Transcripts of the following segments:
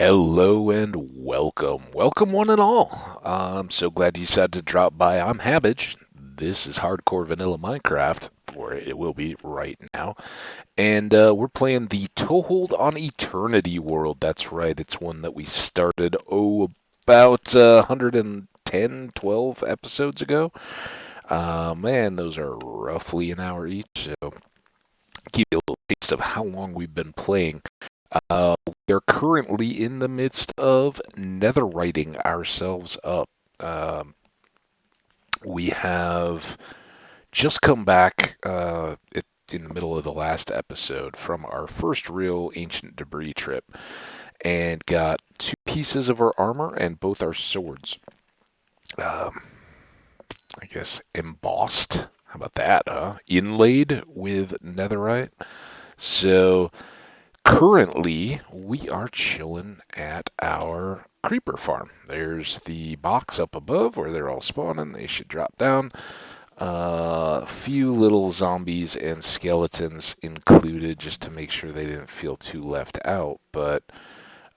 Hello and welcome. Welcome, one and all. I'm so glad you decided to drop by. I'm Hambbage. This is Hardcore Vanilla Minecraft, or it will be right now. And we're playing the Toehold on Eternity world. That's right. It's one that we started, about 110, 12 episodes ago. Man, those are roughly an hour each. So, give you a little taste of how long we've been playing. We are currently in the midst of netherwriting ourselves up. Um, we have just come back in the middle of the last episode from our first real ancient debris trip and got two pieces of our armor and both our swords. Um, I guess embossed. How about that, huh? Inlaid with netherite. So currently, we are chilling at our creeper farm. There's the box up above where they're all spawning. They should drop down. A few little zombies and skeletons included just to make sure they didn't feel too left out. But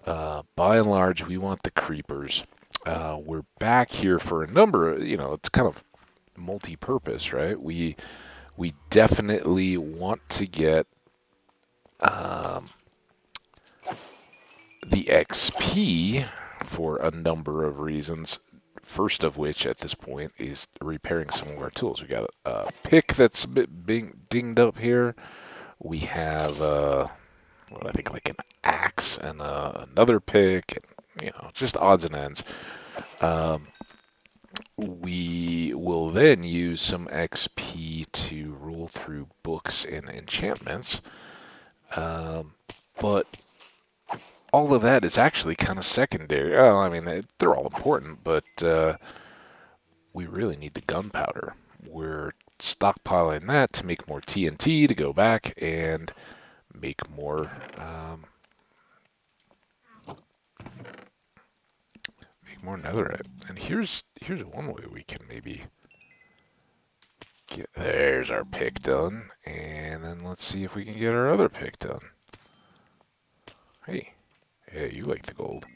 by and large, we want the creepers. We're back here for a number of, it's kind of multi-purpose, right? We definitely want to get um, the XP for a number of reasons. First of which, at this point, is repairing some of our tools. We got a pick that's a bit dinged up here. We have, what I think, like an axe and another pick, and, just odds and ends. Um, we will then use some XP to roll through books and enchantments. But all of that is actually kind of secondary. Well, I mean, they're all important, but we really need the gunpowder. We're stockpiling that to make more TNT to go back and make more netherite. And here's one way we can maybe get. There's our pick done, and then let's see if we can get our other pick done. Hey, yeah, you like the gold.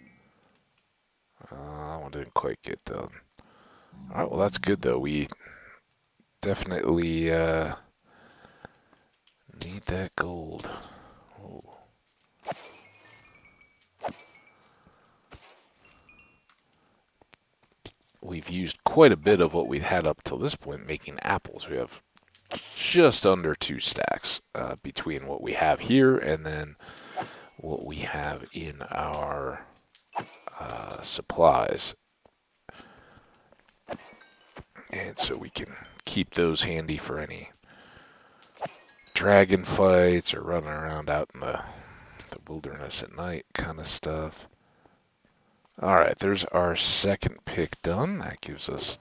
That one didn't quite get done. All right, well that's good though. We definitely need that gold. Oh. We've used quite a bit of what we had up till this point making apples. We have just under 2 stacks between what we have here and then what we have in our supplies. And so we can keep those handy for any dragon fights or running around out in the wilderness at night kind of stuff. Alright, there's our second pick done. That gives us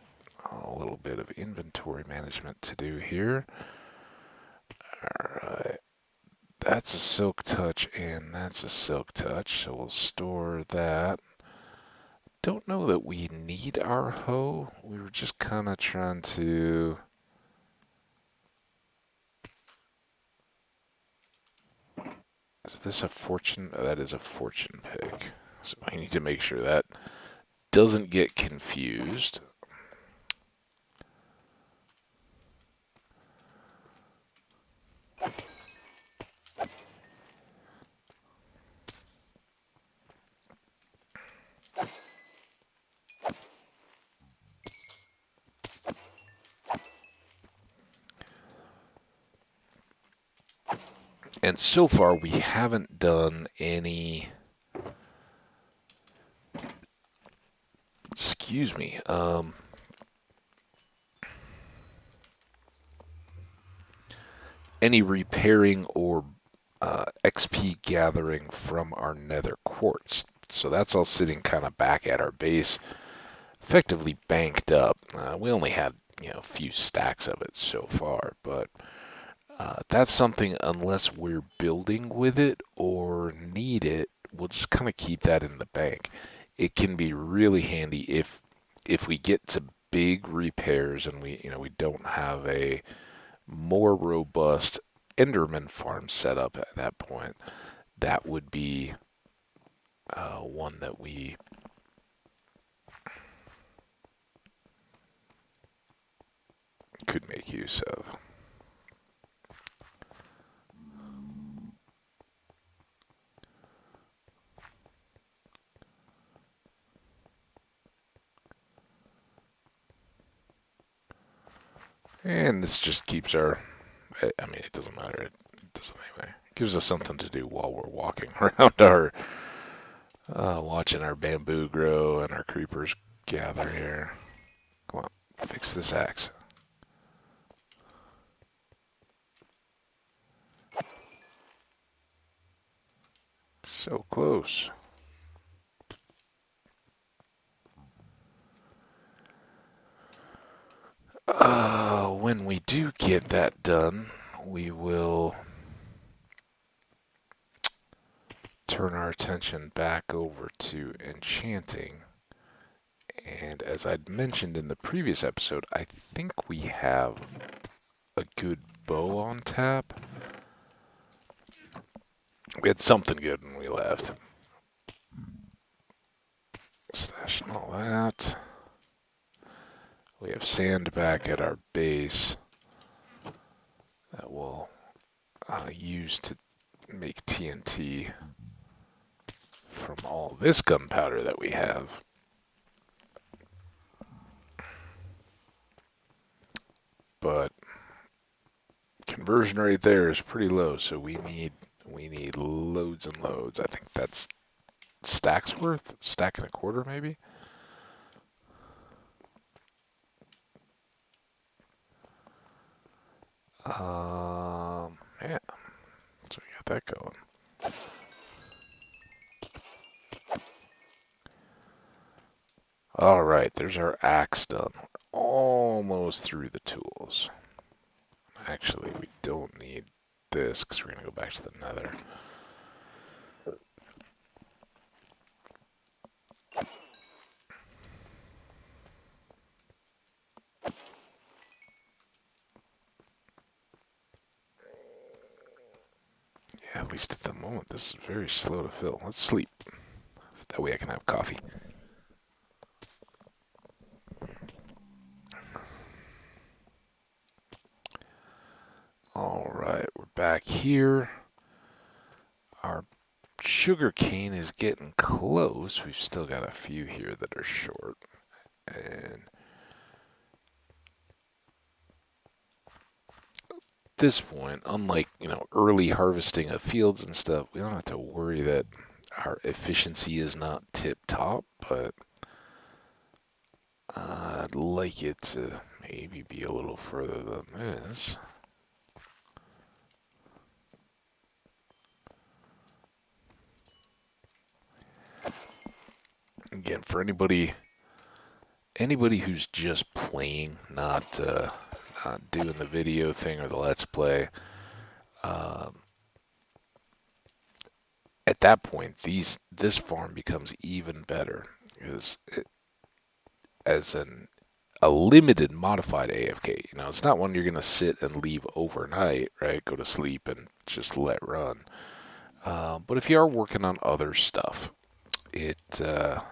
a little bit of inventory management to do here. Alright, that's a silk touch and that's a silk touch, so we'll store that. Don't know that we need our hoe. We were just kind of trying to... Is this a fortune? Oh, that is a fortune pick. So I need to make sure that doesn't get confused. And so far, we haven't done any... Excuse me. Any repairing or XP gathering from our nether quartz. So that's all sitting kind of back at our base, effectively banked up. We only had, a few stacks of it so far, but that's something, unless we're building with it or need it, we'll just kind of keep that in the bank. It can be really handy if we get to big repairs and we don't have a more robust Enderman farm set up at that point. That would be one that we could make use of. And this just keeps our, I mean, it doesn't matter. It doesn't anyway. It gives us something to do while we're walking around our, watching our bamboo grow and our creepers gather here. Come on, fix this axe. So close. When we do get that done, we will turn our attention back over to enchanting. And as I'd mentioned in the previous episode, I think we have a good bow on tap. We had something good when we left. Stashing all that. We have sand back at our base that we'll use to make TNT from all this gunpowder that we have. But conversion rate there is pretty low, so we need loads and loads. I think that's stacks worth, stack and a quarter maybe. Yeah, so we got that going. All right, there's our axe done. Almost through the tools. Actually, we don't need this because we're gonna go back to the Nether. Yeah, at least at the moment, this is very slow to fill. Let's sleep. That way I can have coffee. All right, we're back here. Our sugar cane is getting close. We've still got a few here that are short. And at this point, unlike, early harvesting of fields and stuff, we don't have to worry that our efficiency is not tip top, but I'd like it to maybe be a little further than this. Again, for anybody who's just playing, not doing the video thing or the let's play, um, at that point, this farm becomes even better because as a limited modified AFK, it's not one you're gonna sit and leave overnight, right? Go to sleep and just let run. But if you are working on other stuff, it got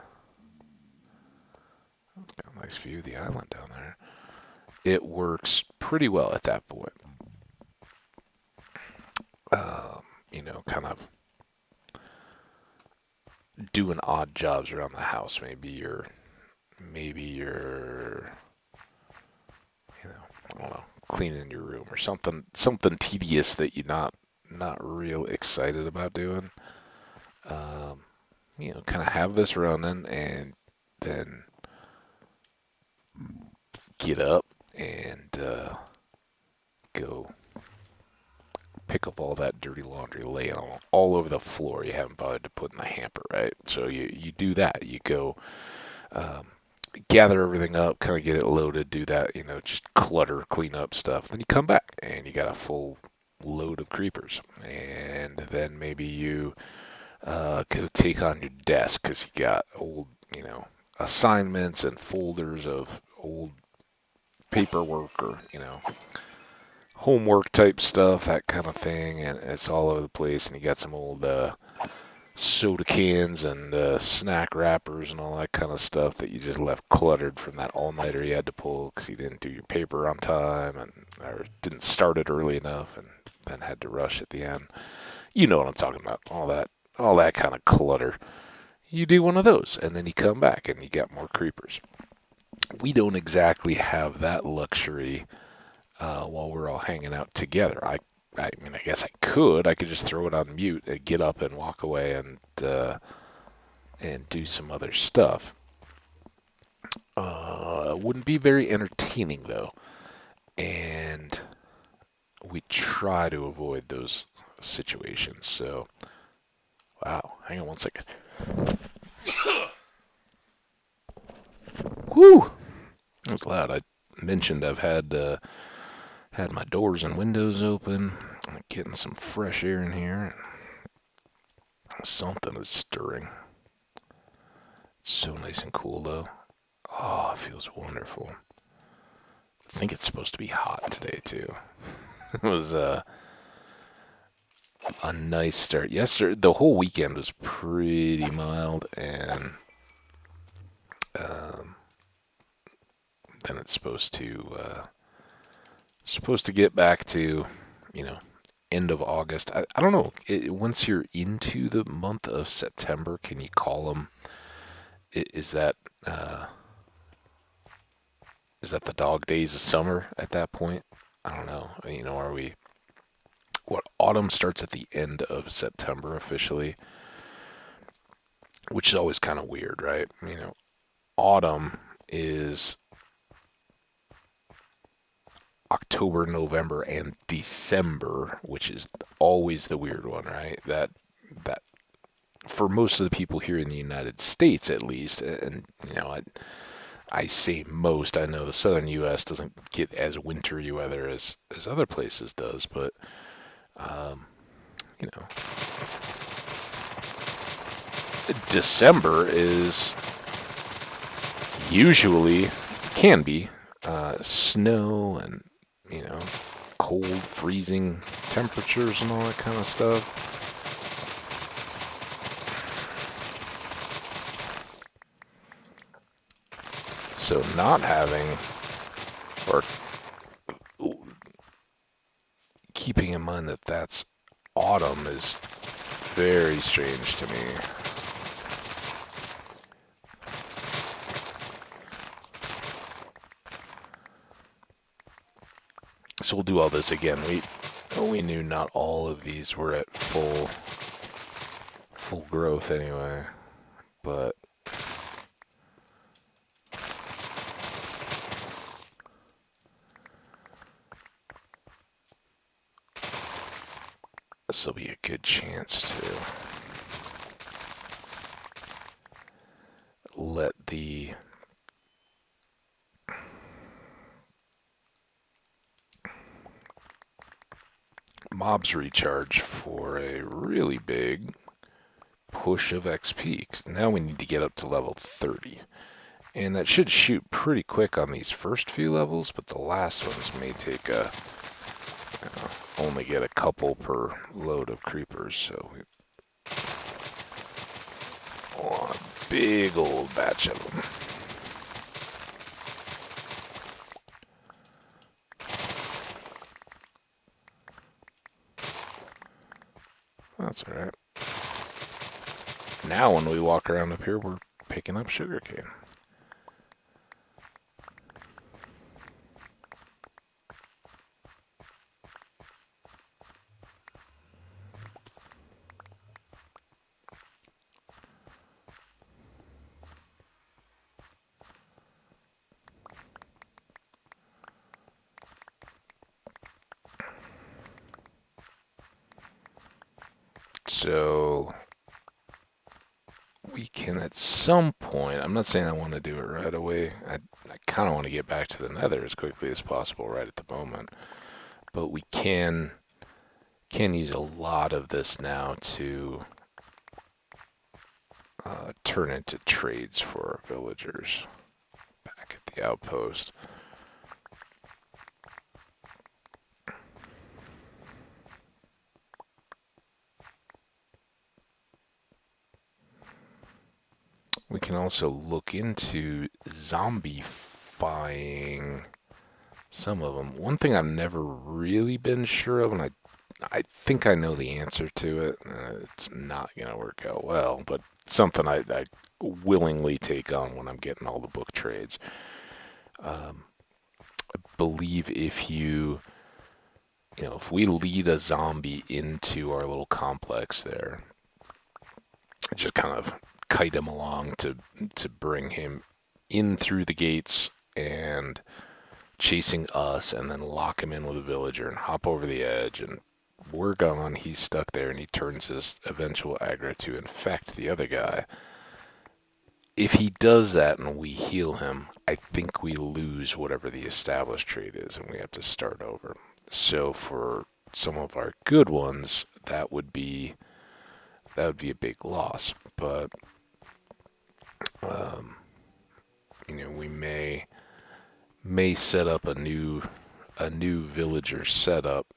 a nice view of the island down there. It works pretty well at that point. Kind of doing odd jobs around the house. Maybe you're, I don't know, cleaning your room or something tedious that you're not real excited about doing. Kind of have this running and then get up and go pick up all that dirty laundry laying all over the floor you haven't bothered to put in the hamper, right? So you do that. You go gather everything up, kind of get it loaded, do that, just clutter, clean up stuff. Then you come back and you got a full load of creepers. And then maybe you go take on your desk because you got old, assignments and folders of old paperwork or, homework type stuff, that kind of thing, and it's all over the place. And you got some old soda cans and snack wrappers and all that kind of stuff that you just left cluttered from that all-nighter you had to pull because you didn't do your paper on time and or didn't start it early enough and then had to rush at the end. You know what I'm talking about. All that kind of clutter. You do one of those and then you come back and you get more creepers. We don't exactly have that luxury while we're all hanging out together. I mean, I guess I could. I could just throw it on mute and get up and walk away and do some other stuff. Wouldn't be very entertaining though, and we try to avoid those situations. So, wow, hang on one second. Whew, that was loud. I mentioned I've had my doors and windows open, getting some fresh air in here. Something is stirring. It's so nice and cool though. Oh, it feels wonderful. I think it's supposed to be hot today too. It was a nice start. Yesterday, the whole weekend was pretty mild, and um, then it's supposed to get back to, you know, end of August. I don't know. Once you're into the month of September, can you call them? Is that uh, is that the dog days of summer at that point? I don't know. You know, are we? What autumn starts at the end of September officially, which is always kind of weird, right? You know, autumn is October, November, and December, which is always the weird one, right? That for most of the people here in the United States, at least, and you know, I say most. I know the southern U.S. doesn't get as wintry weather as other places does, but um, you know, December is usually can be snow and you know cold, freezing temperatures and all that kind of stuff. So not having or keeping in mind that that's autumn is very strange to me. So we'll do all this again. We knew not all of these were at full growth anyway, but this will be a good chance to let the mobs recharge for a really big push of XP. Now we need to get up to level 30. And that should shoot pretty quick on these first few levels, but the last ones may take only get a couple per load of creepers, so we want a big old batch of them. That's alright. Now when we walk around up here, we're picking up sugarcane. So we can at some point, I'm not saying I want to do it right away. I kind of want to get back to the Nether as quickly as possible right at the moment. But we can use a lot of this now to turn into trades for our villagers back at the outpost. We can also look into zombifying some of them. One thing I've never really been sure of, and I think I know the answer to it. It's not going to work out well, but something I willingly take on when I'm getting all the book trades. Believe if we lead a zombie into our little complex there, just kind of kite him along to bring him in through the gates and chasing us, and then lock him in with a villager and hop over the edge, and we're gone. He's stuck there, and he turns his eventual aggro to infect the other guy. If he does that and we heal him, I think we lose whatever the established trade is, and we have to start over. So for some of our good ones, that would be a big loss. But we may set up a new villager setup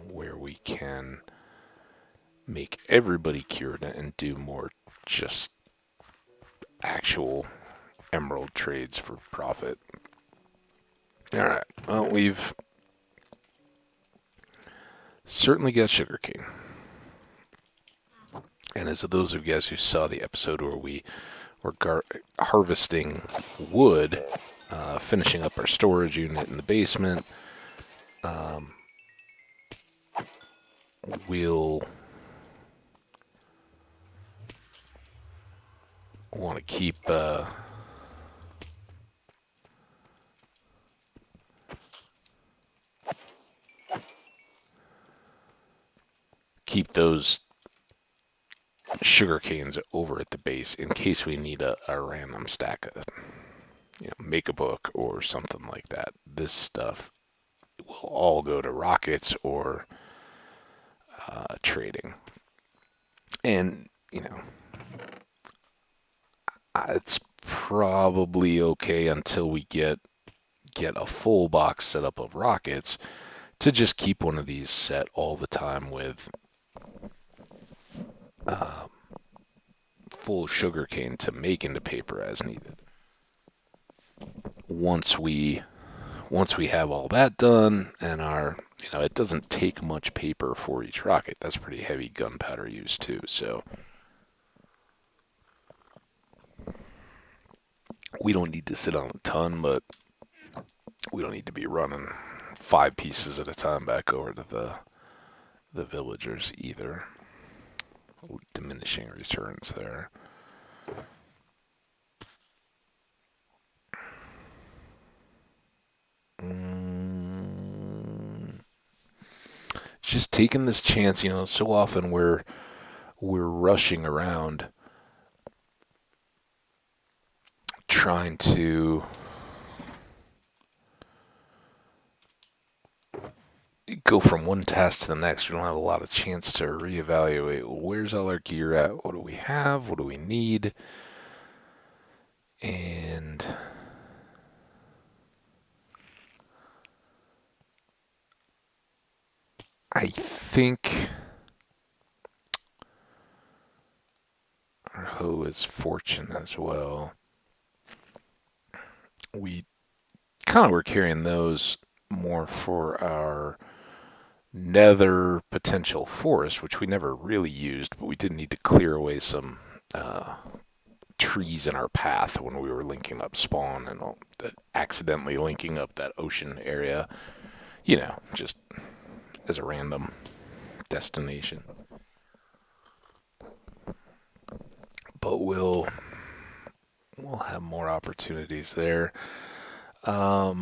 where we can make everybody cured and do more just actual emerald trades for profit. All right. Well, we've certainly got sugarcane. And as those of you guys who saw the episode where we were harvesting wood, finishing up our storage unit in the basement, we'll want to keep those sugar canes over at the base in case we need a random stack of, make a book or something like that. This stuff will all go to rockets or trading. And, it's probably okay until we get a full box set up of rockets to just keep one of these set all the time with full sugarcane to make into paper as needed. Once we have all that done, and it doesn't take much paper for each rocket. That's pretty heavy gunpowder use too, so we don't need to sit on a ton, but we don't need to be running 5 pieces at a time back over to the villagers either. Diminishing returns there. Just taking this chance, so often we're rushing around trying to go from one task to the next. We don't have a lot of chance to reevaluate where's all our gear at, what do we have, what do we need, and I think our hoe is fortune as well. We kind of were carrying those more for our nether potential forest, which we never really used, but we did need to clear away some trees in our path when we were linking up spawn and accidentally linking up that ocean area, just as a random destination. But we'll have more opportunities there. Yeah,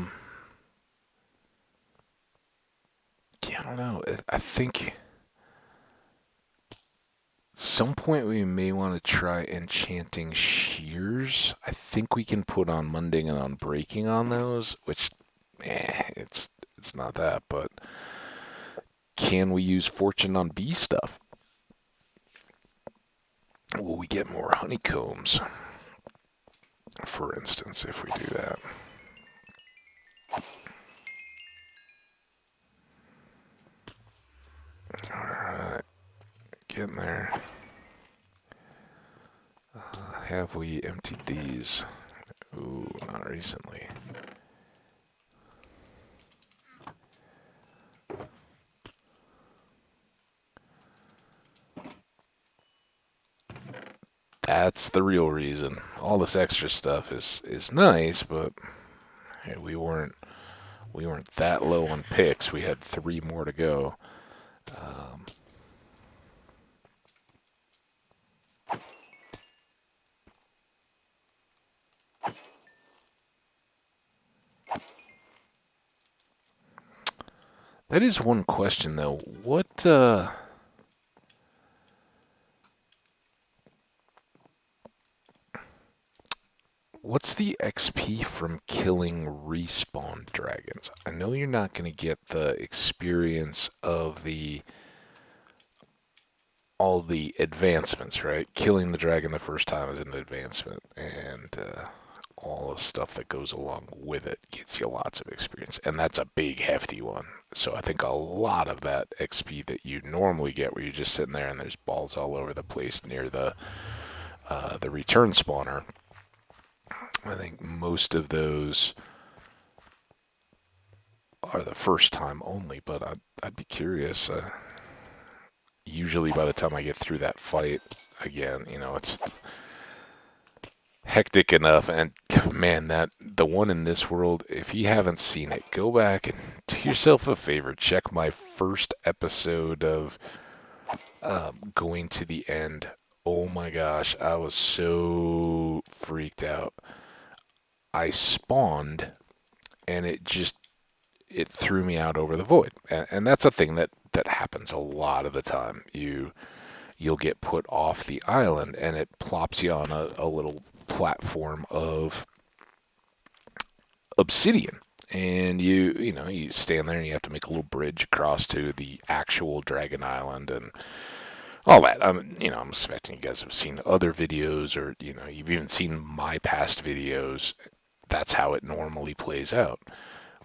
I don't know. I think at some point we may want to try enchanting shears. I think we can put on mending and on breaking on those, which it's not that, but can we use fortune on bee stuff? Will we get more honeycombs, for instance, if we do that? Alright, getting there. have we emptied these? Ooh, not recently. That's the real reason. All this extra stuff is nice, but hey, we weren't that low on picks. We had 3 more to go. Um, that is one question though. What's the XP from killing respawn dragons? I know you're not going to get the experience of all the advancements, right? Killing the dragon the first time is an advancement, and all the stuff that goes along with it gets you lots of experience, and that's a big, hefty one. So I think a lot of that XP that you normally get, where you're just sitting there and there's balls all over the place near the return spawner, I think most of those are the first time only, but I'd be curious. Usually by the time I get through that fight again, it's hectic enough. And man, the one in this world, if you haven't seen it, go back and do yourself a favor. Check my first episode of going to the end. Oh my gosh, I was so freaked out. I spawned and it threw me out over the void. And that's a thing that happens a lot of the time. You'll get put off the island and it plops you on a little platform of obsidian. And you stand there and you have to make a little bridge across to the actual Dragon Island and all that. I'm expecting you guys have seen other videos, or you've even seen my past videos. That's how it normally plays out.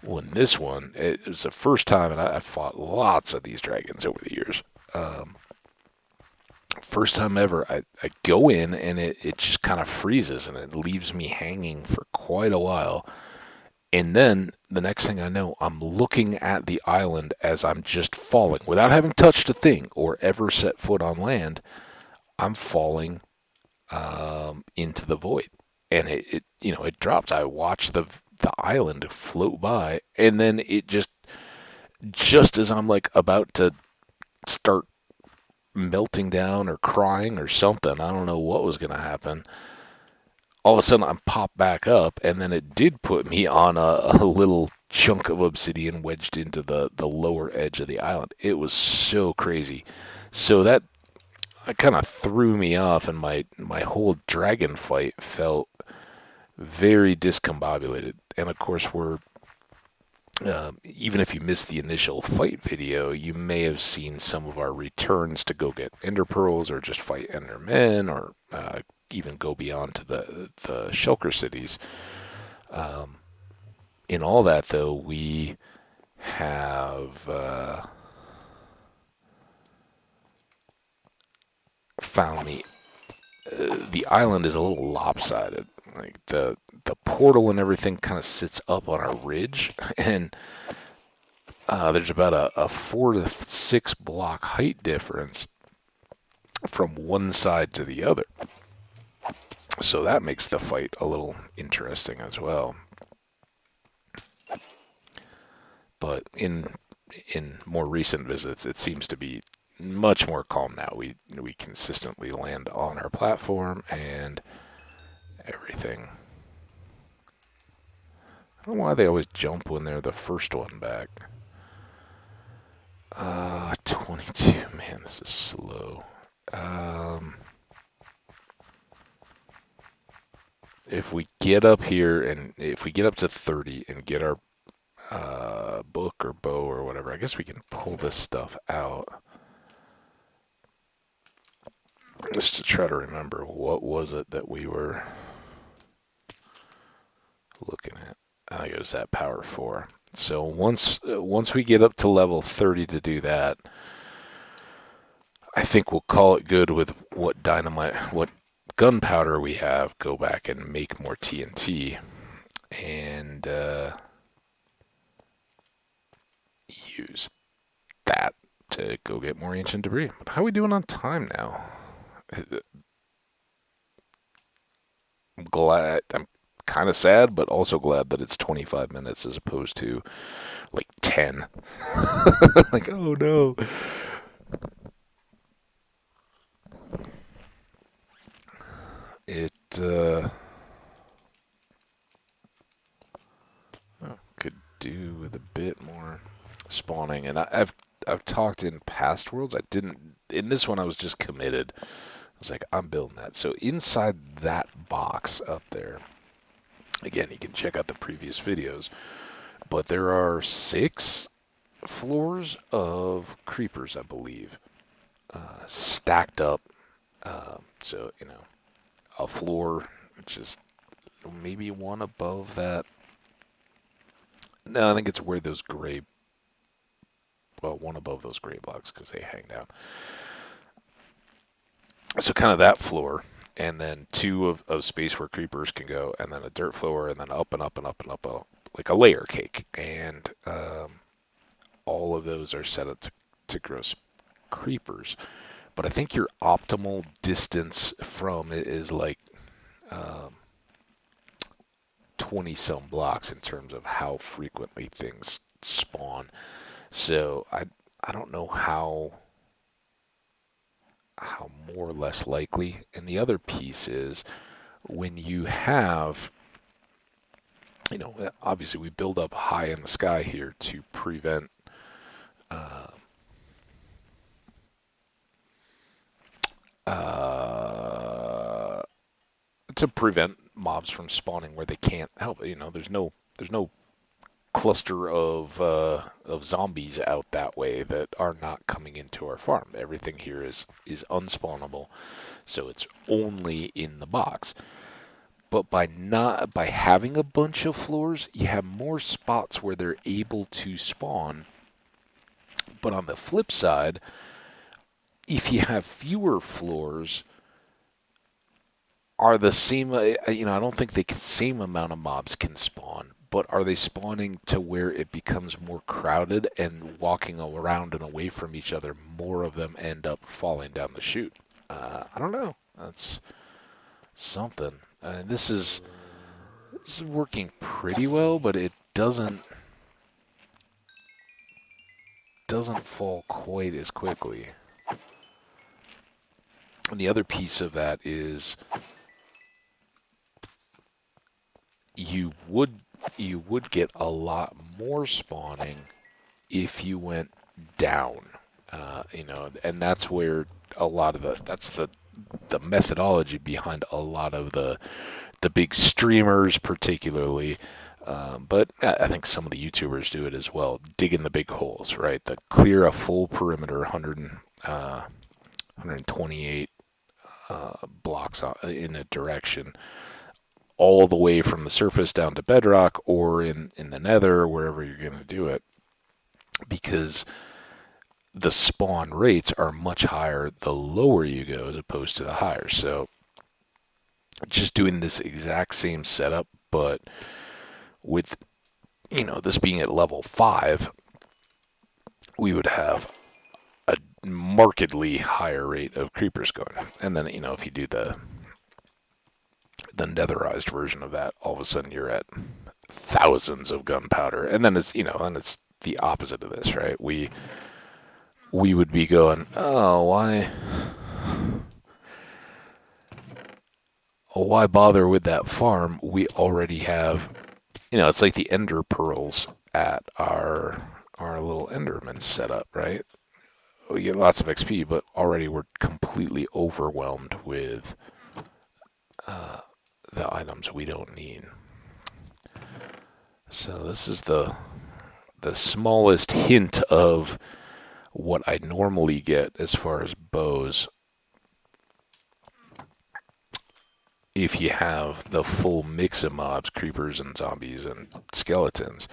Well, in this one, it was the first time, and I've fought lots of these dragons over the years. First time ever, I go in and it just kind of freezes and it leaves me hanging for quite a while. And then the next thing I know, I'm looking at the island as I'm just falling without having touched a thing or ever set foot on land. I'm falling into the void, and it drops. I watch the island float by, and then it just as I'm like about to start melting down or crying or something, I don't know what was going to happen. All of a sudden, I'm popped back up, and then it did put me on a little chunk of obsidian wedged into the lower edge of the island. It was so crazy. So that kind of threw me off, and my whole dragon fight felt very discombobulated. And of course, even if you missed the initial fight video, you may have seen some of our returns to go get ender pearls or just fight endermen or even go beyond to the shulker cities. In all that, though, we have found the island is a little lopsided. Like the portal and everything kind of sits up on a ridge, and there's about a 4 to 6 block height difference from one side to the other. So that makes the fight a little interesting as well. But in more recent visits, it seems to be much more calm now. We consistently land on our platform and everything. I don't know why they always jump when they're the first one back. 22. Man, this is slow. If we get up here and if we get up to 30 and get our book or bow or whatever, I guess we can pull this stuff out. Just to try to remember what was it that we were looking at. I think it was that power 4. So once we get up to level 30 to do that, I think we'll call it good with what gunpowder we have, go back and make more TNT and use that to go get more ancient debris. But how are we doing on time now? I'm glad. I'm kind of sad, but also glad that it's 25 minutes as opposed to like 10. Like, oh no. It could do with a bit more spawning, and I've talked in past worlds. I didn't in this one. I was just committed. I was like, I'm building that. So inside that box up there, again, you can check out the previous videos, but there are 6 floors of creepers, I believe, stacked up. So a floor just maybe one above that. No, I think it's where those gray, well, one above those gray blocks because they hang down. So kind of that floor, and then 2 of space where creepers can go, and then a dirt floor, and then up and up and up and up, like a layer cake. And all of those are set up to grow creepers. But I think your optimal distance from it is like 20 some blocks in terms of how frequently things spawn. So I don't know how more or less likely. And the other piece is when you have, obviously we build up high in the sky here to prevent uh, uh, mobs from spawning where they can't help it. There's no cluster of zombies out that way that are not coming into our farm. Everything here is unspawnable, so it's only in the box. But by having a bunch of floors, you have more spots where they're able to spawn. But on the flip side, if you have fewer floors, are the same. I don't think the same amount of mobs can spawn. But are they spawning to where it becomes more crowded and walking around and away from each other? More of them end up falling down the chute. I don't know. That's something. This is working pretty well, but it doesn't fall quite as quickly. And the other piece of that is you would get a lot more spawning if you went down. And that's where a lot of the methodology behind a lot of the big streamers, particularly. But I think some of the YouTubers do it as well. Dig in the big holes, right? The clear a full perimeter, 128 blocks in a direction, all the way from the surface down to bedrock, or in the Nether, wherever you're going to do it, because the spawn rates are much higher the lower you go as opposed to the higher. So just doing this exact same setup, but with this being at level 5, we would have a markedly higher rate of creepers going. And then if you do the netherized version of that, all of a sudden you're at thousands of gunpowder. And then it's the opposite of this, right? We would be going, oh, why bother with that farm? We already have, it's like the ender pearls at our little enderman setup, right? We get lots of XP, but already we're completely overwhelmed with the items we don't need. So this is the smallest hint of what I normally get as far as bows. If you have the full mix of mobs, creepers and zombies and skeletons,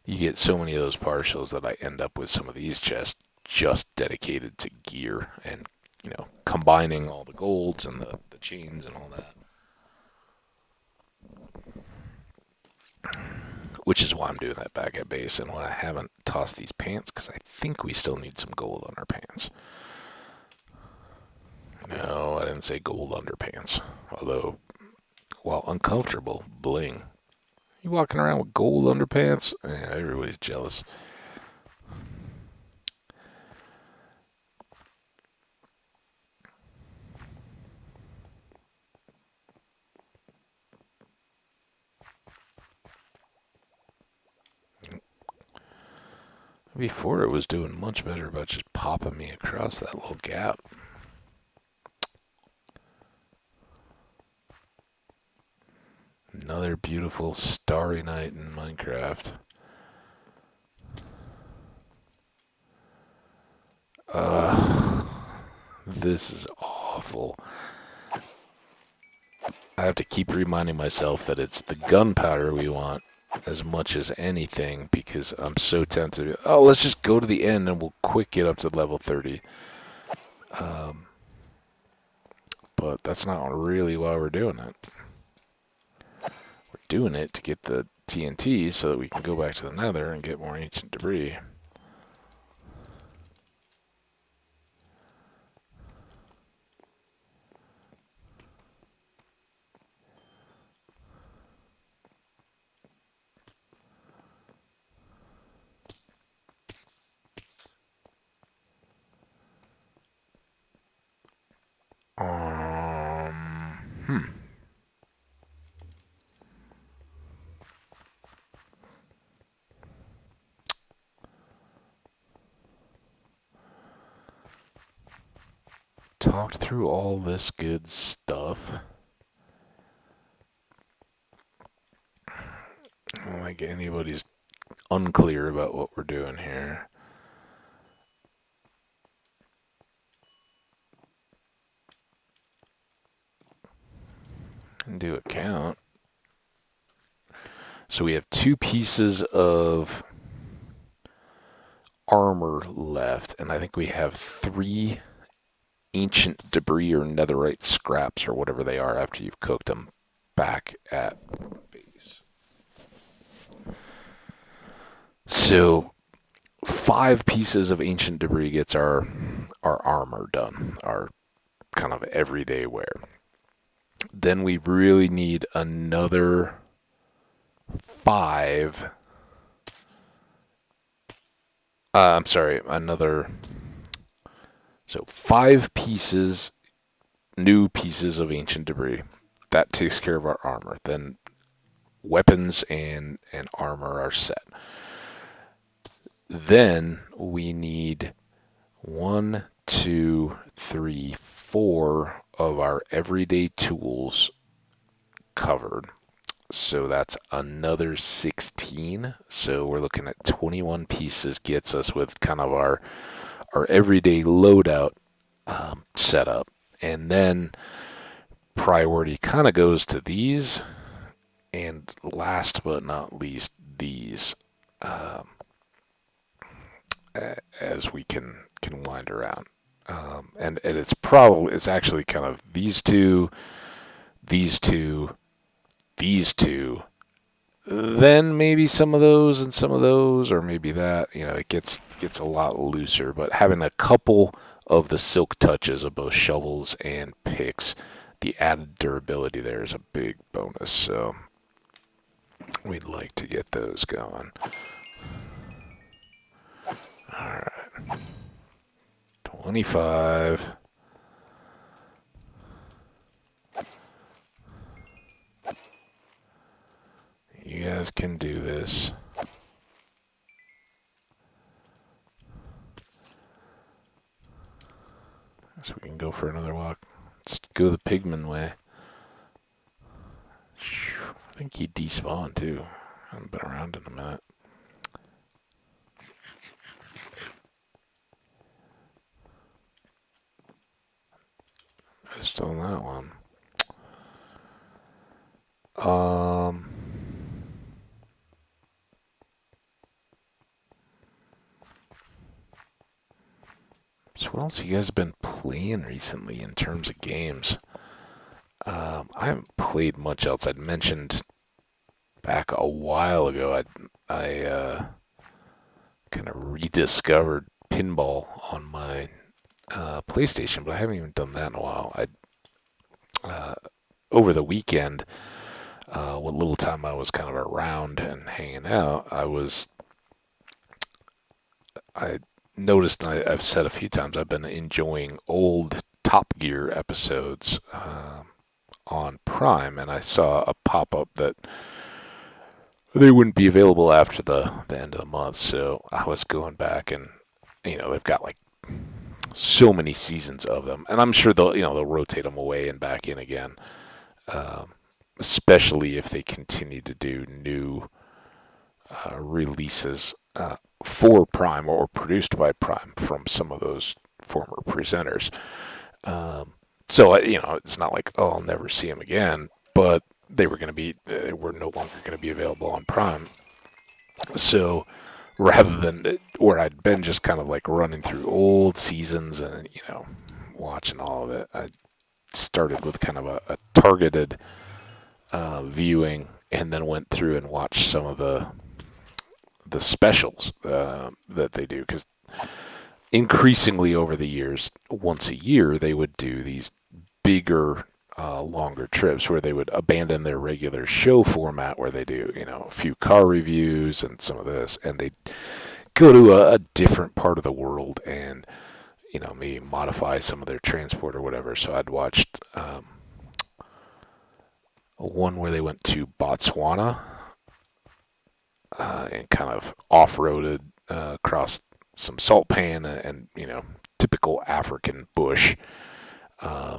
you get so many of those partials that I end up with some of these chests just dedicated to gear and combining all the golds and the chains and all that. Which is why I'm doing that back at base and why I haven't tossed these pants, because I think we still need some gold on our pants. No, I didn't say gold underpants. Although, while uncomfortable, bling. You walking around with gold underpants? Yeah, everybody's jealous. Before it was doing much better about just popping me across that little gap. Another beautiful starry night in Minecraft. This is awful. I have to keep reminding myself that it's the gunpowder we want as much as anything, because I'm so tempted. Oh, let's just go to the end and we'll quick get up to level 30. But that's not really why we're doing it. We're doing it to get the TNT so that we can go back to the Nether and get more ancient debris. Hmm. Talked through all this good stuff. I don't think anybody's unclear about what we're doing here. And do a count. So we have 2 pieces of armor left, and I think we have 3 ancient debris or netherite scraps or whatever they are after you've cooked them back at base. So 5 pieces of ancient debris gets our armor done, our kind of everyday wear. Then we really need another 5. I'm sorry, so 5 pieces, new pieces of ancient debris. That takes care of our armor. Then weapons and armor are set. Then we need 1, 2, 3, 4 of our everyday tools covered. So that's another 16. So we're looking at 21 pieces gets us with kind of our everyday loadout set up. And then priority kind of goes to these. And last but not least, these. As we can wind around. And it's actually kind of these two, these two, then maybe some of those and some of those, or maybe that. It gets a lot looser. But having a couple of the silk touches of both shovels and picks, the added durability there is a big bonus. So we'd like to get those going. Alright. 25. You guys can do this. So we can go for another walk. Let's go the pigman way. I think he despawned too. I haven't been around in a minute. Still on that one. So what else you guys been playing recently in terms of games? I haven't played much else. I'd mentioned back a while ago, I kind of rediscovered pinball on my PlayStation, but I haven't even done that in a while. Uh, Over the weekend, what little time I was kind of around and hanging out, I noticed, and I've said a few times, I've been enjoying old Top Gear episodes on Prime, and I saw a pop up that they wouldn't be available after the end of the month. So I was going back, and they've got like so many seasons of them, and I'm sure they'll rotate them away and back in again. Um, Especially if they continue to do new releases for Prime or produced by Prime from some of those former presenters. Um, so it's not like, oh, I'll never see them again, but they were no longer going to be available on Prime. So rather than where I'd been just kind of like running through old seasons and watching all of it, I started with kind of a targeted viewing, and then went through and watched some of the specials that they do, because increasingly over the years, once a year, they would do these bigger, longer trips where they would abandon their regular show format where they do, a few car reviews and some of this, and they go to a different part of the world and, maybe modify some of their transport or whatever. So I'd watched one where they went to Botswana and kind of off-roaded across some salt pan and typical African bush. I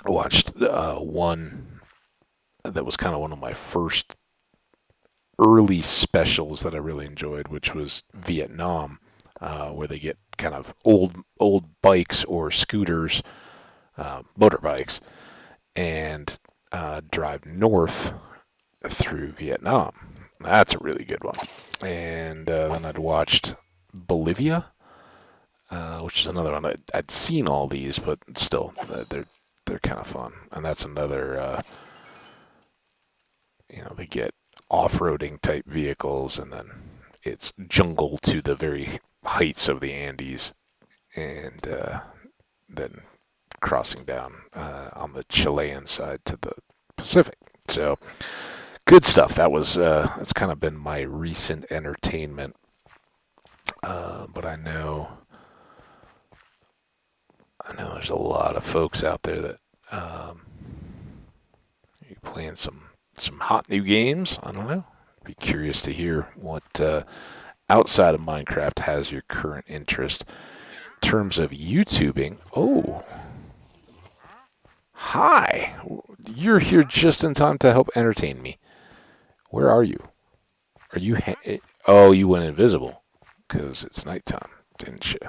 watched one that was kind of one of my first early specials that I really enjoyed, which was Vietnam, where they get kind of old bikes or scooters, motorbikes, and drive north through Vietnam. That's a really good one. And then I'd watched Bolivia, which is another one. I'd seen all these, but still, they're kind of fun. And that's another, they get off-roading type vehicles, and then it's jungle to the very heights of the Andes, and then crossing down on the Chilean side to the Pacific. So good stuff. That's kind of been my recent entertainment. But I know there's a lot of folks out there that are playing some hot new games. I don't know. Be curious to hear what outside of Minecraft has your current interest. In terms of YouTubing, oh, hi. You're here just in time to help entertain me. Where are you? Are you? Oh, you went invisible because it's nighttime, didn't you?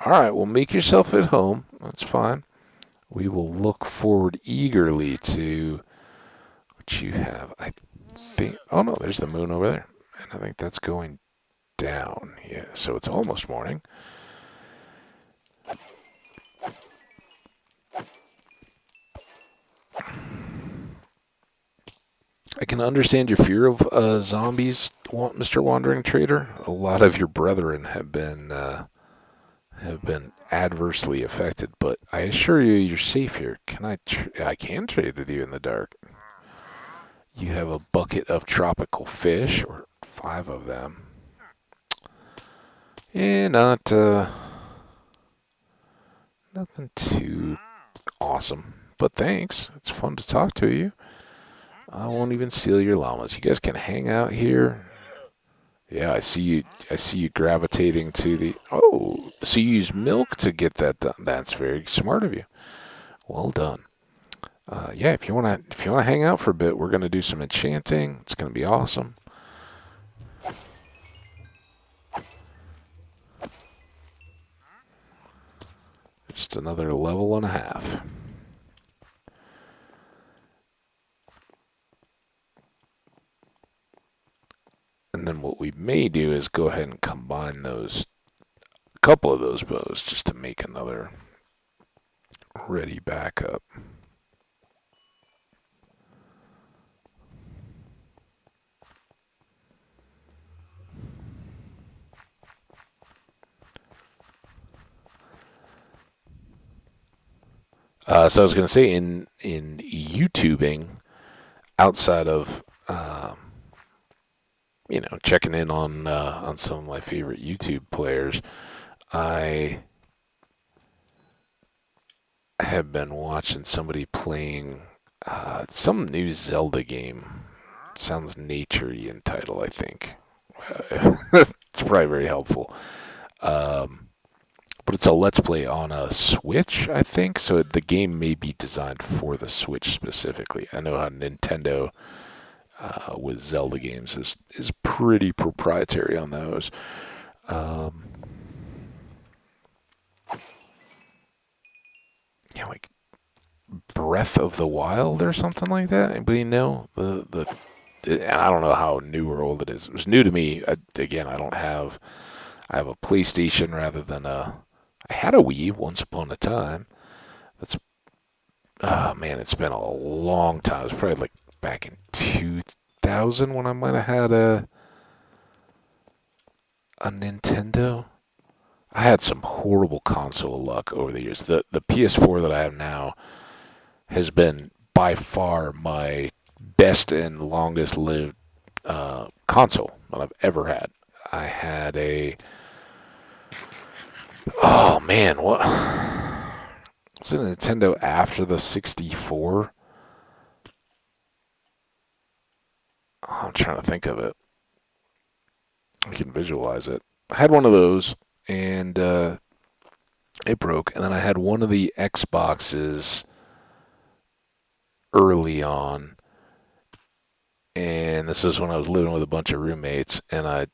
All right. Well, make yourself at home. That's fine. We will look forward eagerly to what you have. I think. Oh no, there's the moon over there, and I think that's going down. Yeah. So it's almost morning. I can understand your fear of zombies, Mr. Wandering Trader. A lot of your brethren have been adversely affected, but I assure you, you're safe here. I can trade with you in the dark. You have a bucket of tropical fish, or 5 of them. Yeah, nothing too awesome, but thanks. It's fun to talk to you. I won't even steal your llamas. You guys can hang out here. Yeah, I see you. I see you gravitating to the. Oh, so you use milk to get that done. That's very smart of you. Well done. Yeah, if you wanna hang out for a bit, we're gonna do some enchanting. It's gonna be awesome. Just another level and a half. And then what we may do is go ahead and combine those couple of those bows just to make another ready backup. So I was going to say in YouTubing, outside of checking in on some of my favorite YouTube players, I have been watching somebody playing some new Zelda game. Sounds naturey in title, I think. It's probably very helpful. Um, but it's a Let's Play on a Switch, I think. So the game may be designed for the Switch specifically. I know how Nintendo with Zelda games is pretty proprietary on those. Um, like Breath of the Wild or something like that. Anybody know I don't know how new or old it is. It was new to me. Again, I have a PlayStation rather than a. I had a Wii once upon a time. That's oh man, it's been a long time. It was probably like back in 2000 when I might have had a Nintendo. I had some horrible console luck over the years. The PS4 that I have now has been by far my best and longest lived console that I've ever had. I had a oh man, what was it, a Nintendo after the 64? Oh, I'm trying to think of it. I can visualize it. I had one of those, and it broke. And then I had one of the Xboxes early on, and this is when I was living with a bunch of roommates, and I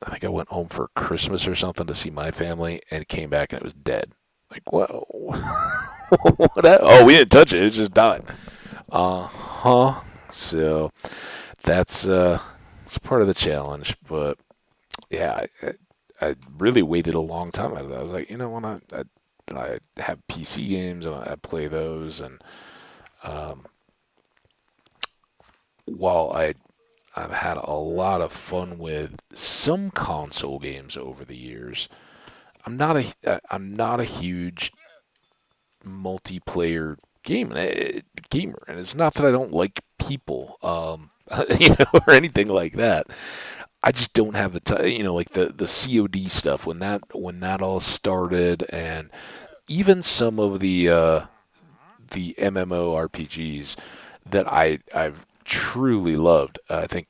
think I went home for Christmas or something to see my family, and it came back and it was dead. Like, whoa. Oh, we didn't touch it. It just died. Uh-huh. So it's part of the challenge. But yeah, I really waited a long time out of that. I was like, when I have PC games and I play those, and um, while I've had a lot of fun with some console games over the years. I'm not a huge multiplayer gamer, and it's not that I don't like people, or anything like that. I just don't have the time, like the COD stuff when that all started, and even some of the MMORPGs that I've truly loved. I think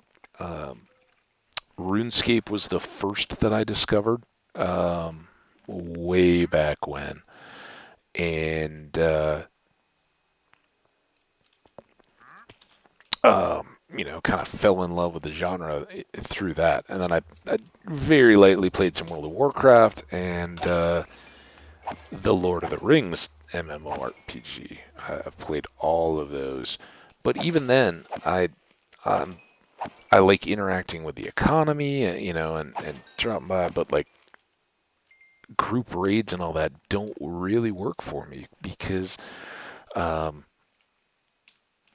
RuneScape was the first that I discovered way back when, and kind of fell in love with the genre through that. And then I very lightly played some World of Warcraft and the Lord of the Rings MMORPG. I've played all of those, but even then, um, I like interacting with the economy, and dropping by, but like group raids and all that don't really work for me because um,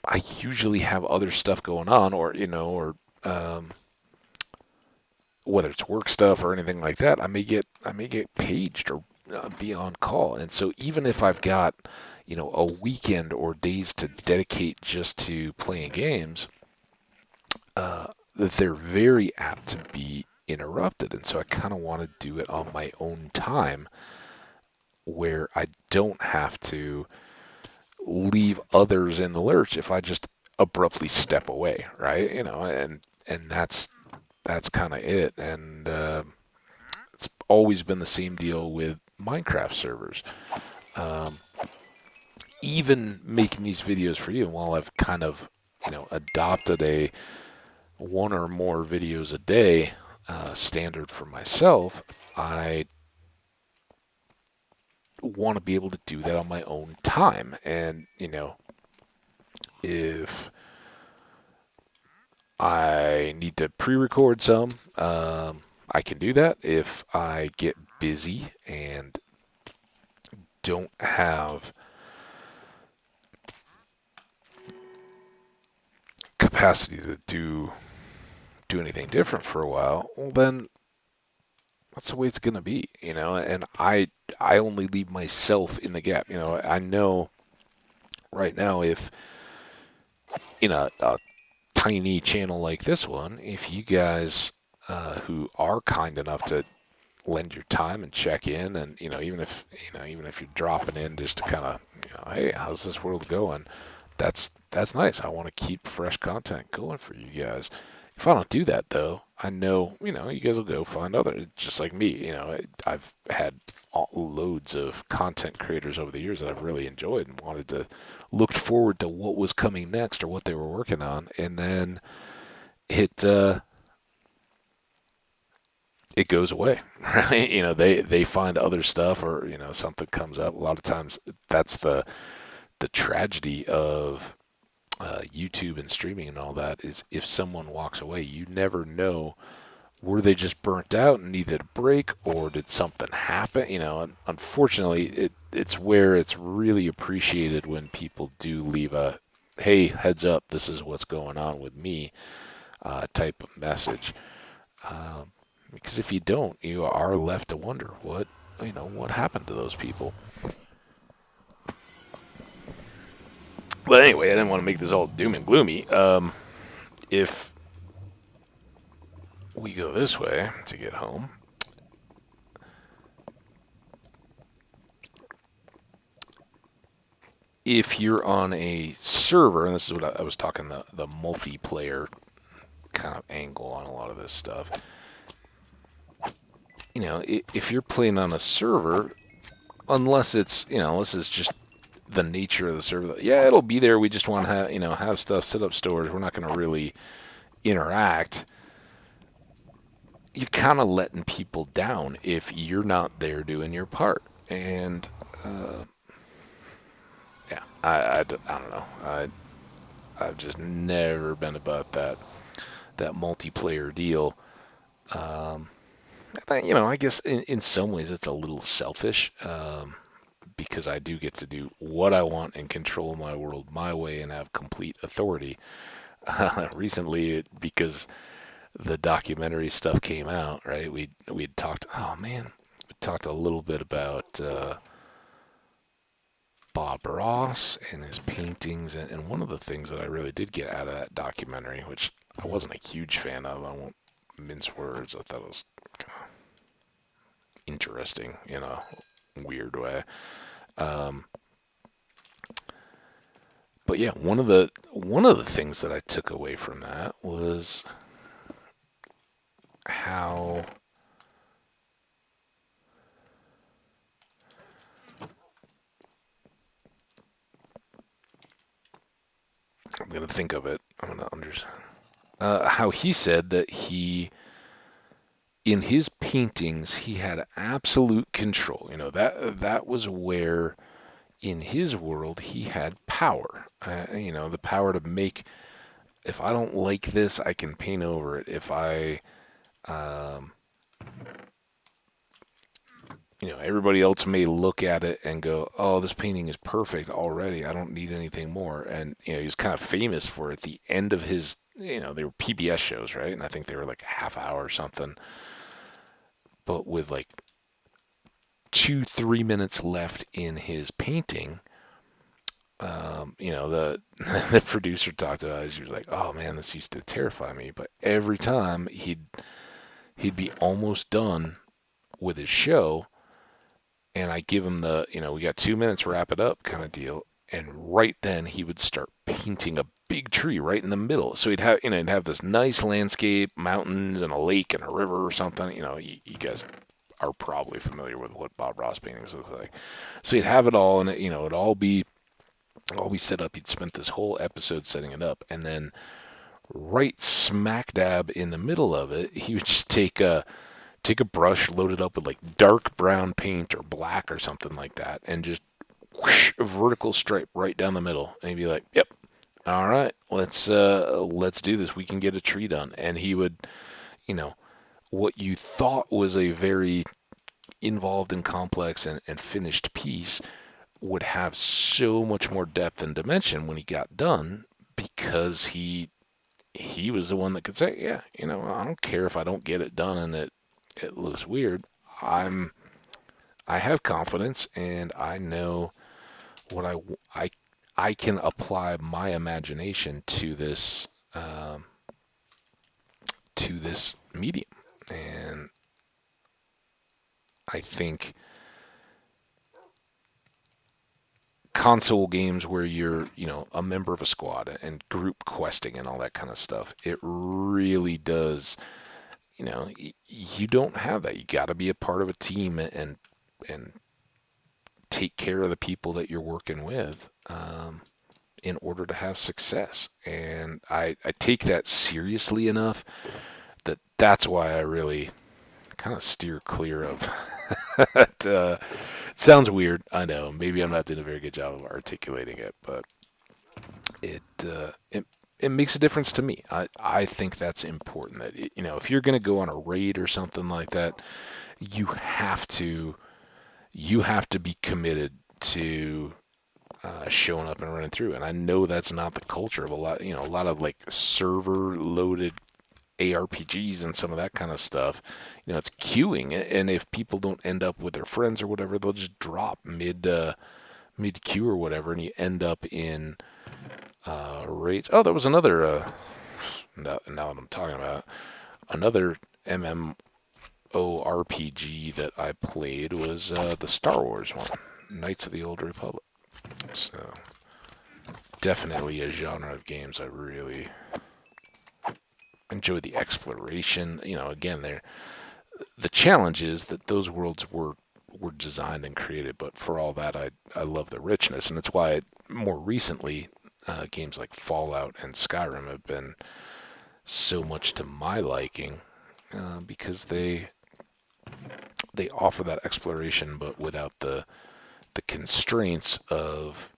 I usually have other stuff going on, or um, whether it's work stuff or anything like that, I may get paged or be on call, and so even if I've got a weekend or days to dedicate just to playing games, they're very apt to be interrupted, and so I kind of want to do it on my own time where I don't have to leave others in the lurch if I just abruptly step away, right? And that's kind of it. And it's always been the same deal with Minecraft servers. Um, Even making these videos for you, and while I've kind of adopted a one or more videos a day standard for myself, I want to be able to do that on my own time. And if I need to pre-record some, I can do that. If I get busy and don't have capacity to do anything different for a while, well then that's the way it's gonna be, And I only leave myself in the gap. I know right now if in a tiny channel like this one, if you guys who are kind enough to lend your time and check in, and even if you're dropping in just to kind of hey, how's this world going? That's nice. I want to keep fresh content going for you guys. If I don't do that though, I know you guys will go find other just like me. I've had loads of content creators over the years that I've really enjoyed and wanted to looked forward to what was coming next or what they were working on, and then it it goes away, right? They find other stuff, or something comes up. A lot of times, that's the tragedy of YouTube and streaming and all that is if someone walks away, you never know, were they just burnt out and needed a break, or did something happen? And unfortunately, it's where it's really appreciated when people do leave a hey, heads up, this is what's going on with me type of message. Um, because if you don't, you are left to wonder what happened to those people. But anyway, I didn't want to make this all doom and gloomy. If we go this way to get home, if you're on a server, and this is what I was talking the multiplayer kind of angle on a lot of this stuff. If you're playing on a server, unless it's just the nature of the server. Yeah, it'll be there. We just want to have stuff, set up stores. We're not going to really interact. You're kind of letting people down if you're not there doing your part. And yeah, I don't know. I've just never been about that multiplayer deal. Um, I guess in some ways it's a little selfish. Because I do get to do what I want and control my world my way and have complete authority. Recently, because the documentary stuff came out, right? We'd talked. Oh man, we talked a little bit about Bob Ross and his paintings, and one of the things that I really did get out of that documentary, which I wasn't a huge fan of, I won't mince words. I thought it was kind of interesting in a weird way. Um, but yeah, one of the things that I took away from that was how I'm gonna think of it. I'm gonna understand how he said that in his paintings he had absolute control. That was where in his world he had power. The power to make. If I don't like this, I can paint over it. If I um, everybody else may look at it and go, "Oh, this painting is perfect already. I don't need anything more." And he's kind of famous for at the end of his, they were PBS shows, right? And I think they were like a half hour or something, but with like 2-3 minutes left in his painting. The the producer talked about it. She was like, "Oh man, this used to terrify me." But every time he'd be almost done with his show, and I give him we got 2 minutes, wrap it up kind of deal. And right then he would start painting a big tree right in the middle. So he'd have this nice landscape, mountains and a lake and a river or something. You guys are probably familiar with what Bob Ross paintings look like. So he'd have it all, and it'd all be set up. He'd spent this whole episode setting it up, and then right smack dab in the middle of it, he would just take a brush, load it up with like dark brown paint or black or something like that, and just whoosh, a vertical stripe right down the middle. And he'd be like, "Yep, all right, let's do this. We can get a tree done." And he would, what you thought was a very involved and complex and finished piece would have so much more depth and dimension when he got done, because he was the one that could say, yeah, I don't care if I don't get it done and it looks weird. I have confidence, and I know what I I can apply my imagination um, to this medium. And I think console games where you're, a member of a squad and group questing and all that kind of stuff, it really does, you don't have that. You got to be a part of a team and take care of the people that you're working with, in order to have success. And I take that seriously enough that's why I really kind of steer clear of it. It sounds weird, I know. Maybe I'm not doing a very good job of articulating it, but it makes a difference to me. I think that's important. That if you're going to go on a raid or something like that, you have to be committed to showing up and running through. And I know that's not the culture of a lot of like server loaded ARPGs and some of that kind of stuff. It's queuing, and if people don't end up with their friends or whatever, they'll just drop mid queue or whatever, and you end up in raids. Oh, there was another. Now that I'm talking about it, another MMORPG that I played was the Star Wars one, Knights of the Old Republic. So definitely a genre of games I really enjoy the exploration. Again, the challenge is that those worlds were designed and created, but for all that, I love the richness, and it's why more recently games like Fallout and Skyrim have been so much to my liking, because they offer that exploration, but without the constraints of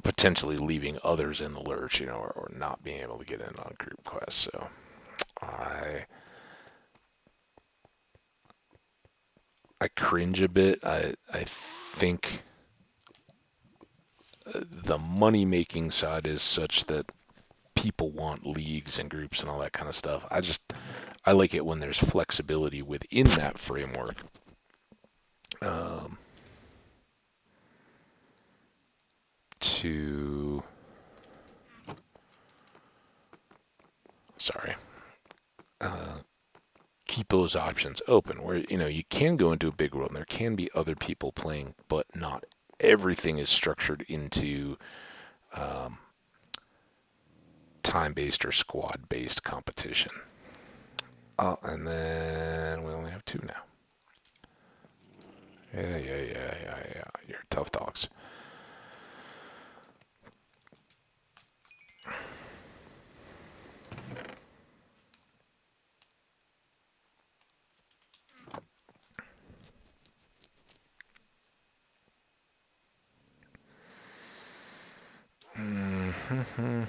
potentially leaving others in the lurch, or not being able to get in on group quests. So I cringe a bit. I think the money making side is such that people want leagues and groups and all that kind of stuff. I like it when there's flexibility within that framework. Um, to sorry, uh, keep those options open where you can go into a big world and there can be other people playing, but not everything is structured into um, time-based or squad-based competition. Oh, and then we only have two now. Yeah. You're tough dogs. Mm-hmm.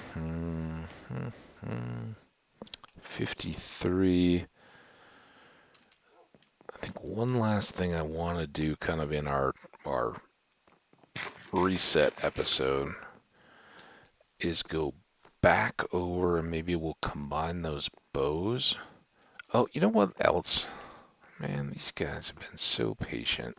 53. I think one last thing I want to do kind of in our reset episode is go back over, and maybe we'll combine those bows. Oh, you know what else? Man, these guys have been so patient.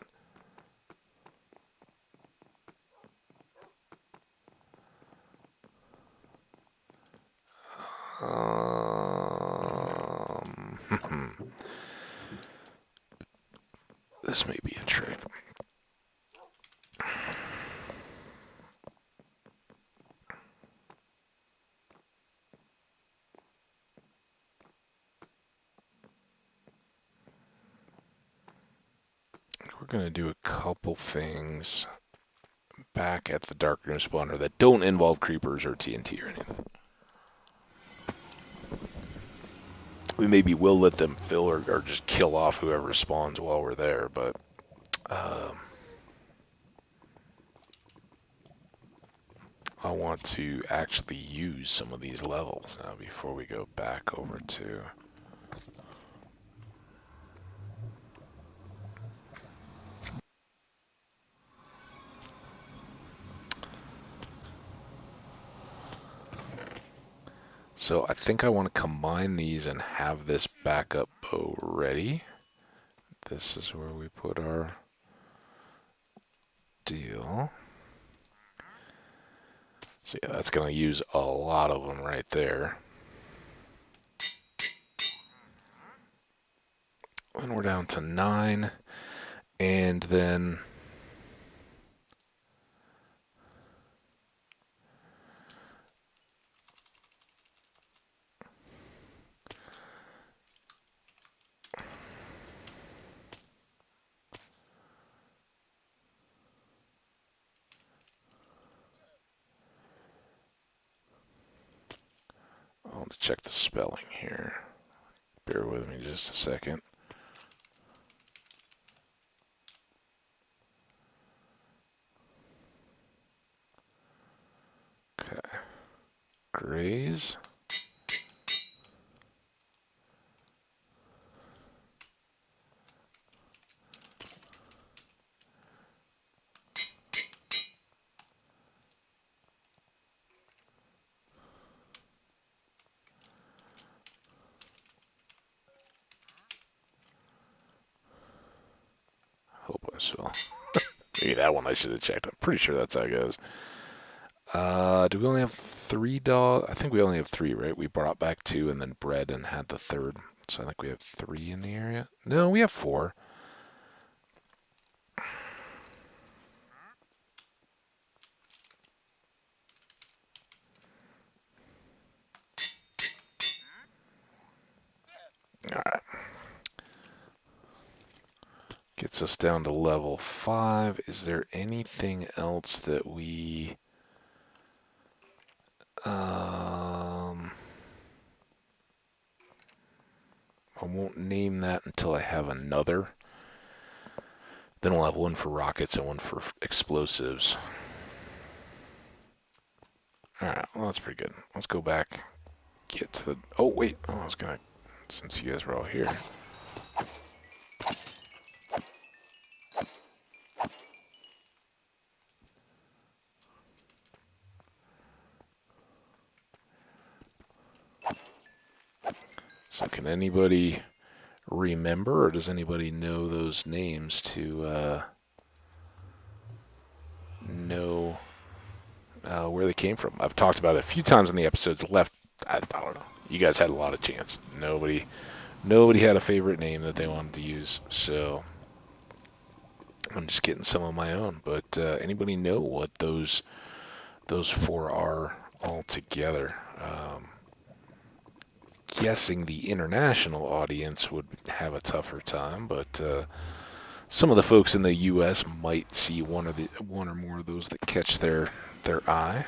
This may be a trick. We're going to do a couple things back at the Darkroom spawner that don't involve creepers or TNT or anything. We maybe will let them fill or just kill off whoever spawns while we're there, but I want to actually use some of these levels now before we go back over to So I think I want to combine these and have this backup bow ready. This is where we put our deal. So yeah, that's going to use a lot of them right there. And we're down to 9. And then I want to check the spelling here. Bear with me just a second. Okay. Graze. Hope I saw. Maybe that one I should have checked. I'm pretty sure that's how it goes. Do we only have 3 dogs? I think we only have 3, right? We brought back 2 and then bred and had the third. So I think we have 3 in the area. No, we have 4. Alright. Gets us down to level 5. Is there anything else that we... I won't name that until I have another. Then we'll have one for rockets and one for explosives. Alright, well that's pretty good. Let's go back, get to the... Oh, wait. Oh, I was gonna... Since you guys were all here. So can anybody remember, or does anybody know those names to know where they came from? I've talked about it a few times in the episodes. Left, I don't know. You guys had a lot of chance. Nobody had a favorite name that they wanted to use, so I'm just getting some of my own. But anybody know what those 4 are all together? Guessing the international audience would have a tougher time, but some of the folks in the U.S. might see one or more of those that catch their eye.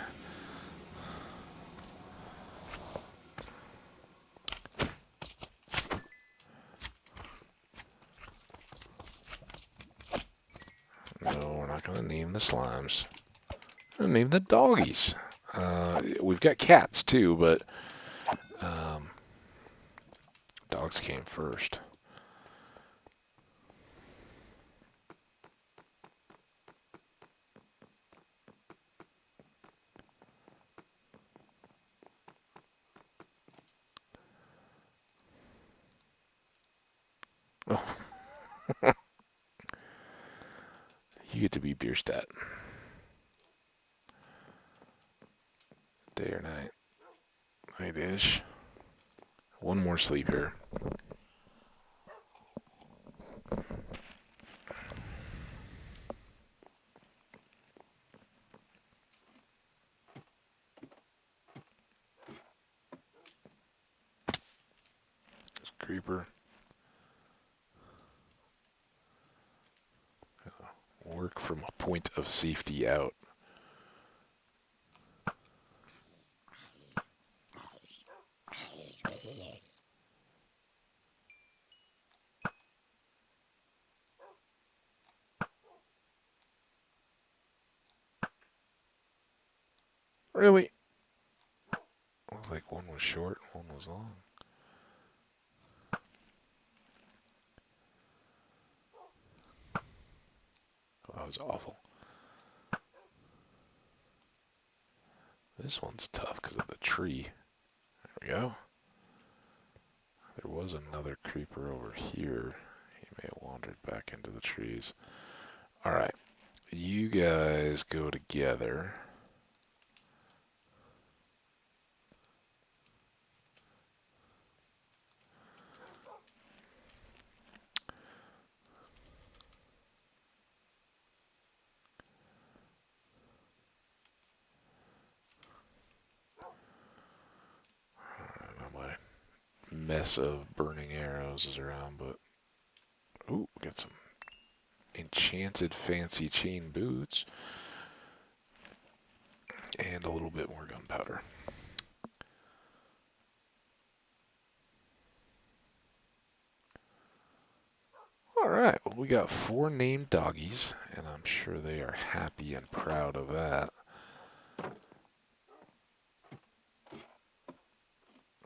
No, we're not going to name the slimes. We're going to name the doggies. We've got cats too, but dogs came first. Oh. You get to be Bierstadt. Day or night? Night-ish. One more sleep here. Creeper. Work from a point of safety out. Really? It was like one was short, one was long. Oh, that was awful. This one's tough because of the tree. we go. There was another creeper over here. He may have wandered back into the trees. Alright, you guys go together. My mess of burning arrows is around, but ooh, we got some enchanted fancy chain boots and a little bit more gunpowder. Alright, well, we got 4 named doggies, and I'm sure they are happy and proud of that.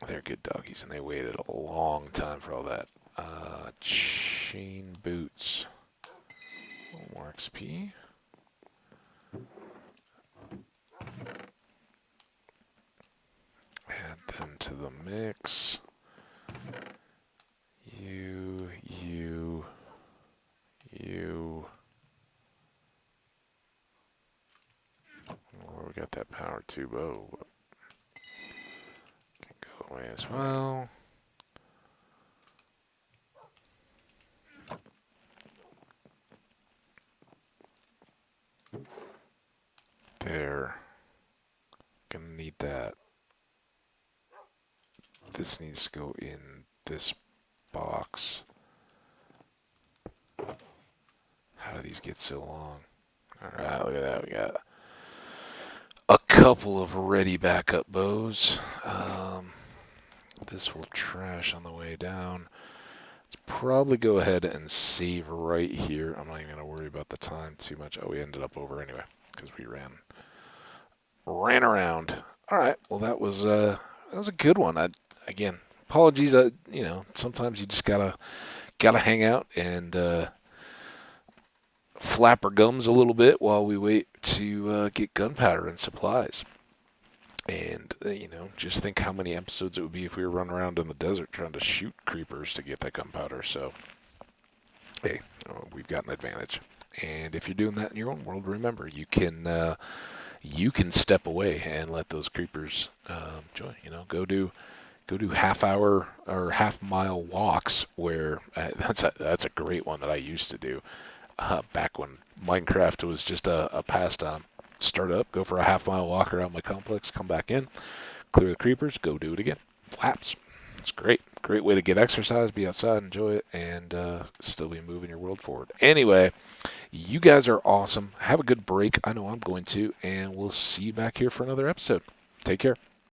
They're good doggies, and they waited a long time for all that. Chain boots. A little more XP. Add them to the mix. You. Well, we got that power tube. Oh, can go away as well. There. Gonna need that. This needs to go in this box. How do these get so long? Alright, look at that. We got a couple of ready backup bows. This will trash on the way down. Let's probably go ahead and save right here. I'm not even going to worry about the time too much. Oh, we ended up over anyway because we ran around. All right. Well, that was a good one. Again, apologies. Sometimes you just gotta hang out and flap our gums a little bit while we wait to get gunpowder and supplies. And, just think how many episodes it would be if we were running around in the desert trying to shoot creepers to get that gunpowder. So, hey, we've got an advantage. And if you're doing that in your own world, remember, you can step away and let those creepers join. Go do half-hour or half-mile walks where that's a great one that I used to do back when Minecraft was just a pastime. Start up, go for a half-mile walk around my complex, come back in, clear the creepers, go do it again. Laps. It's great. Great way to get exercise, be outside, enjoy it, and still be moving your world forward. Anyway, you guys are awesome. Have a good break. I know I'm going to, and we'll see you back here for another episode. Take care.